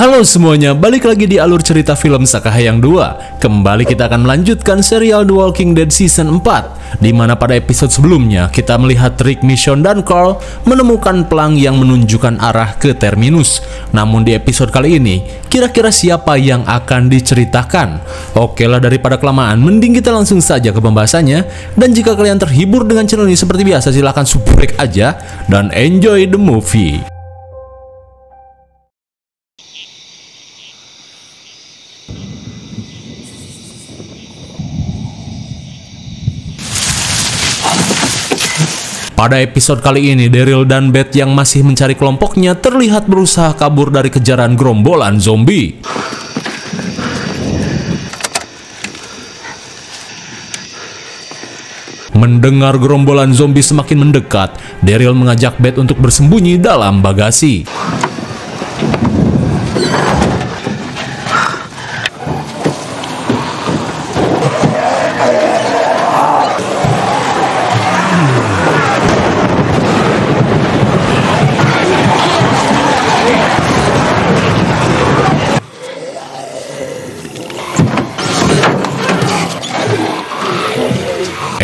Halo semuanya, balik lagi di alur cerita film Sakahayang 2. Kembali kita akan melanjutkan serial The Walking Dead Season 4, di mana pada episode sebelumnya kita melihat Rick, Michonne, dan Carl menemukan pelang yang menunjukkan arah ke Terminus. Namun di episode kali ini, kira-kira siapa yang akan diceritakan? Oke lah, daripada kelamaan, mending kita langsung saja ke pembahasannya. Dan jika kalian terhibur dengan channel ini seperti biasa, silahkan subrek aja dan enjoy the movie. Pada episode kali ini, Daryl dan Beth yang masih mencari kelompoknya terlihat berusaha kabur dari kejaran gerombolan zombie. Mendengar gerombolan zombie semakin mendekat, Daryl mengajak Beth untuk bersembunyi dalam bagasi.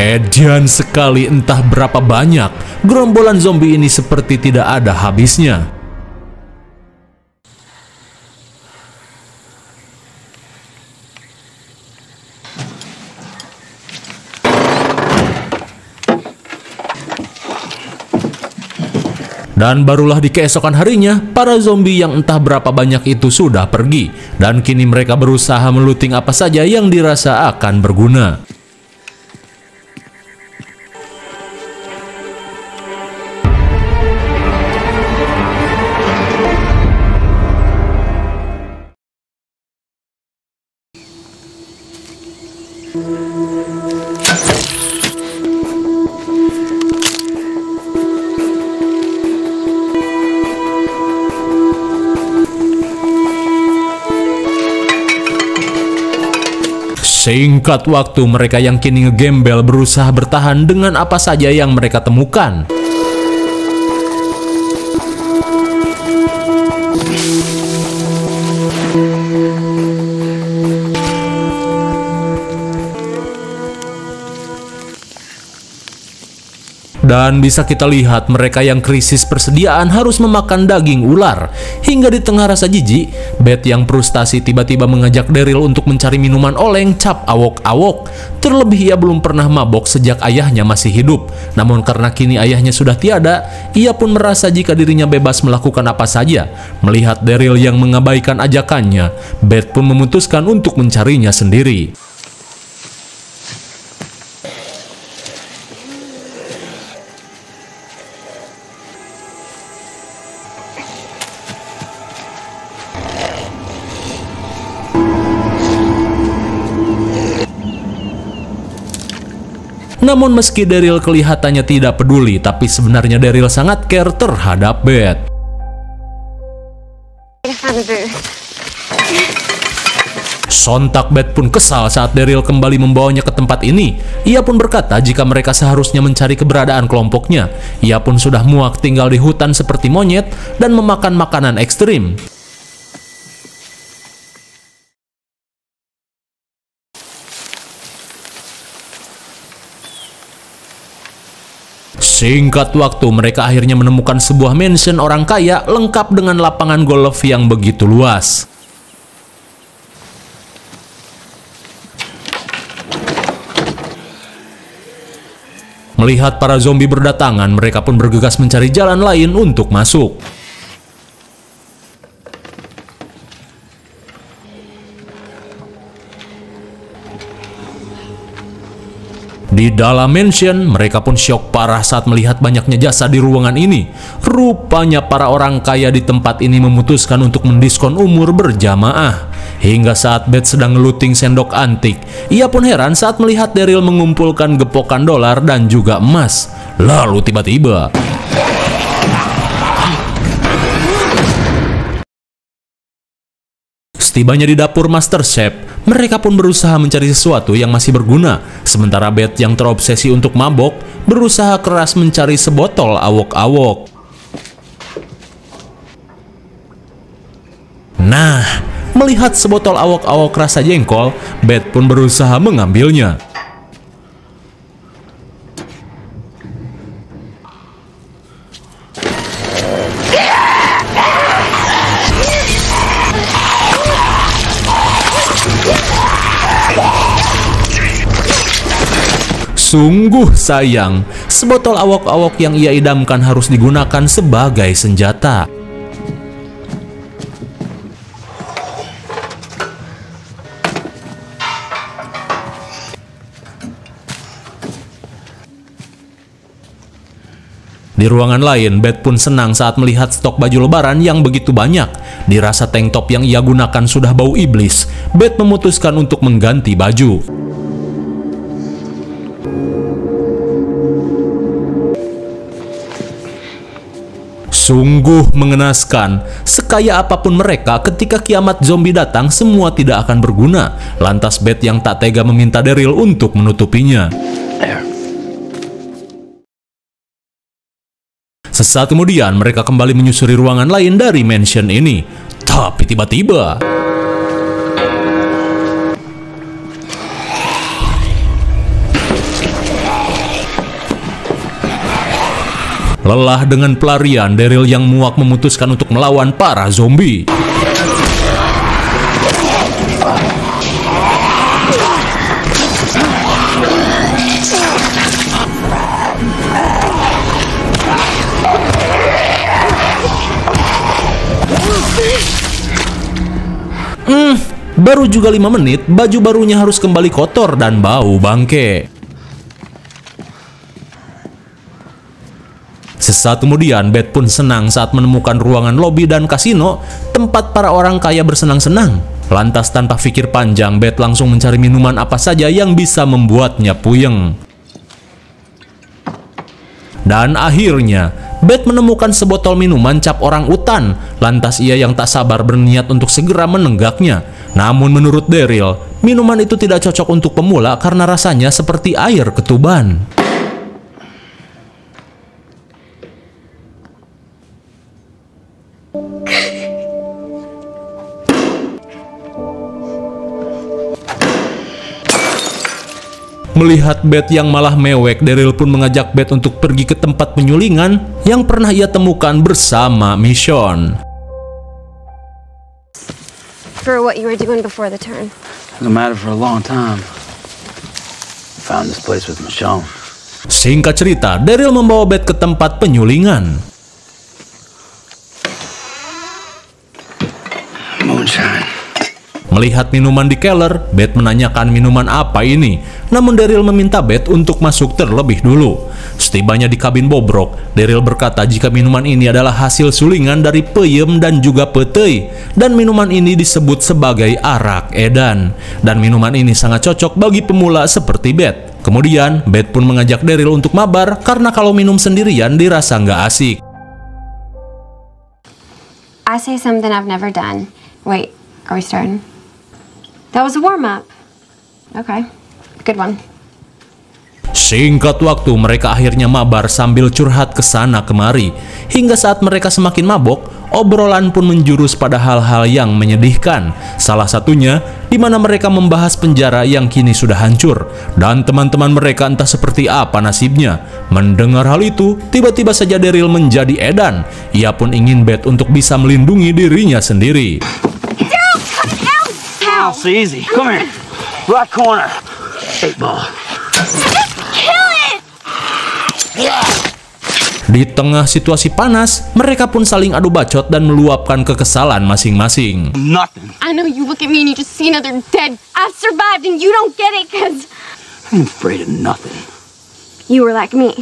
Edan sekali, entah berapa banyak gerombolan zombie ini seperti tidak ada habisnya. Dan barulah di keesokan harinya, para zombie yang entah berapa banyak itu sudah pergi. Dan kini mereka berusaha meluting apa saja yang dirasa akan berguna. Singkat waktu, mereka yang kini ngegembel berusaha bertahan dengan apa saja yang mereka temukan. Dan bisa kita lihat mereka yang krisis persediaan harus memakan daging ular. Hingga di tengah rasa jijik, Beth yang frustasi tiba-tiba mengajak Daryl untuk mencari minuman oleng cap awok-awok. Terlebih ia belum pernah mabok sejak ayahnya masih hidup. Namun karena kini ayahnya sudah tiada, ia pun merasa jika dirinya bebas melakukan apa saja. Melihat Daryl yang mengabaikan ajakannya, Beth pun memutuskan untuk mencarinya sendiri. Namun meski Daryl kelihatannya tidak peduli, tapi sebenarnya Daryl sangat care terhadap Beth. Sontak Beth pun kesal saat Daryl kembali membawanya ke tempat ini. Ia pun berkata jika mereka seharusnya mencari keberadaan kelompoknya. Ia pun sudah muak tinggal di hutan seperti monyet dan memakan makanan ekstrim. Singkat waktu, mereka akhirnya menemukan sebuah mansion orang kaya lengkap dengan lapangan golf yang begitu luas. Melihat para zombie berdatangan, mereka pun bergegas mencari jalan lain untuk masuk. Di dalam mansion, mereka pun syok parah saat melihat banyaknya jasa di ruangan ini. Rupanya para orang kaya di tempat ini memutuskan untuk mendiskon umur berjamaah. Hingga saat Beth sedang ngeluting sendok antik, ia pun heran saat melihat Daryl mengumpulkan gepokan dolar dan juga emas. Lalu tiba-tiba setibanya di dapur Master Chef, mereka pun berusaha mencari sesuatu yang masih berguna. Sementara Beth yang terobsesi untuk mabok, berusaha keras mencari sebotol awok-awok. Nah, melihat sebotol awok-awok rasa jengkol, Beth pun berusaha mengambilnya. Sungguh sayang, sebotol awok-awok yang ia idamkan harus digunakan sebagai senjata. Di ruangan lain, Beth pun senang saat melihat stok baju lebaran yang begitu banyak. Dirasa tank top yang ia gunakan sudah bau iblis, Beth memutuskan untuk mengganti baju. Sungguh mengenaskan, sekaya apapun mereka ketika kiamat zombie datang semua tidak akan berguna. Lantas Beth yang tak tega meminta Daryl untuk menutupinya. Sesaat kemudian mereka kembali menyusuri ruangan lain dari mansion ini. Tapi tiba-tiba lelah dengan pelarian, Daryl yang muak memutuskan untuk melawan para zombie. Baru juga 5 menit, baju barunya harus kembali kotor dan bau bangke. Sesaat kemudian, Beth pun senang saat menemukan ruangan lobi dan kasino, tempat para orang kaya bersenang-senang. Lantas tanpa pikir panjang, Beth langsung mencari minuman apa saja yang bisa membuatnya puyeng. Dan akhirnya, Beth menemukan sebotol minuman cap orang utan. Lantas ia yang tak sabar berniat untuk segera menenggaknya. Namun menurut Daryl, minuman itu tidak cocok untuk pemula karena rasanya seperti air ketuban. Melihat Beth yang malah mewek, Daryl pun mengajak Beth untuk pergi ke tempat penyulingan yang pernah ia temukan bersama Michonne. For what you were doing before the turn. Doesn't matter for a long time. Found this place with Michonne. Singkat cerita, Daryl membawa Beth ke tempat penyulingan. Moonshine. Melihat minuman di keller, Beth menanyakan minuman apa ini. Namun Daryl meminta Beth untuk masuk terlebih dulu. Setibanya di kabin bobrok, Daryl berkata jika minuman ini adalah hasil sulingan dari peyem dan juga petei. Dan minuman ini disebut sebagai arak edan. Dan minuman ini sangat cocok bagi pemula seperti Beth. Kemudian, Beth pun mengajak Daryl untuk mabar karena kalau minum sendirian dirasa nggak asik. I say something I've never done. Wait, are we starting? That was a warm-up. Okay, good one. Singkat waktu, mereka akhirnya mabar sambil curhat ke sana kemari. Hingga saat mereka semakin mabok, obrolan pun menjurus pada hal-hal yang menyedihkan. Salah satunya, di mana mereka membahas penjara yang kini sudah hancur. Dan teman-teman mereka entah seperti apa nasibnya. Mendengar hal itu, tiba-tiba saja Daryl menjadi edan. Ia pun ingin Beth untuk bisa melindungi dirinya sendiri. It's easy. Come here. Right corner. 8 ball. Kill it! Di tengah situasi panas, mereka pun saling adu bacot dan meluapkan kekesalan masing-masing. Nothing. I know you look at me and you just see another dead. I've survived and you don't get it because I'm afraid of nothing. you were like me.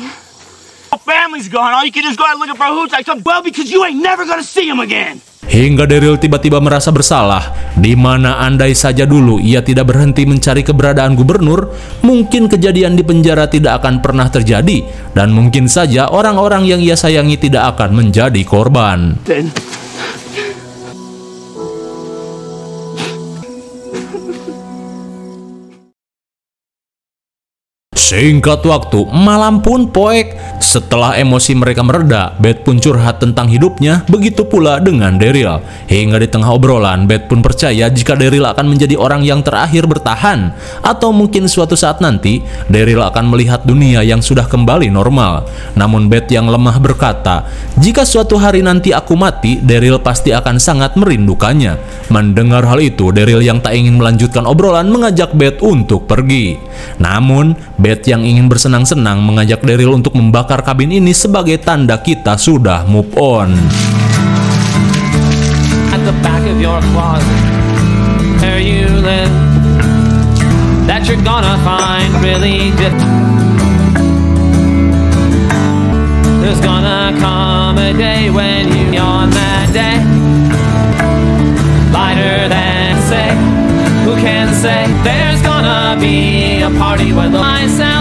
Family's gone. All you can do is go out and look for hooch like some. Well, because you ain't never gonna see him again. Hingga Daryl tiba-tiba merasa bersalah, di mana andai saja dulu ia tidak berhenti mencari keberadaan gubernur, mungkin kejadian di penjara tidak akan pernah terjadi, dan mungkin saja orang-orang yang ia sayangi tidak akan menjadi korban. Singkat waktu, malam pun poek. Setelah emosi mereka mereda, Beth pun curhat tentang hidupnya, begitu pula dengan Daryl. Hingga di tengah obrolan, Beth pun percaya jika Daryl akan menjadi orang yang terakhir bertahan. Atau mungkin suatu saat nanti, Daryl akan melihat dunia yang sudah kembali normal. Namun Beth yang lemah berkata, jika suatu hari nanti aku mati, Daryl pasti akan sangat merindukannya. Mendengar hal itu, Daryl yang tak ingin melanjutkan obrolan mengajak Beth untuk pergi. Namun, Beth yang ingin bersenang-senang mengajak Daryl untuk membakar kabin ini sebagai tanda kita sudah move on. At the back of your closet, where you live, that you're gonna find really different. There's gonna come a day when you on that day, lighter than say, who can say? There's gonna be a party where the lights out.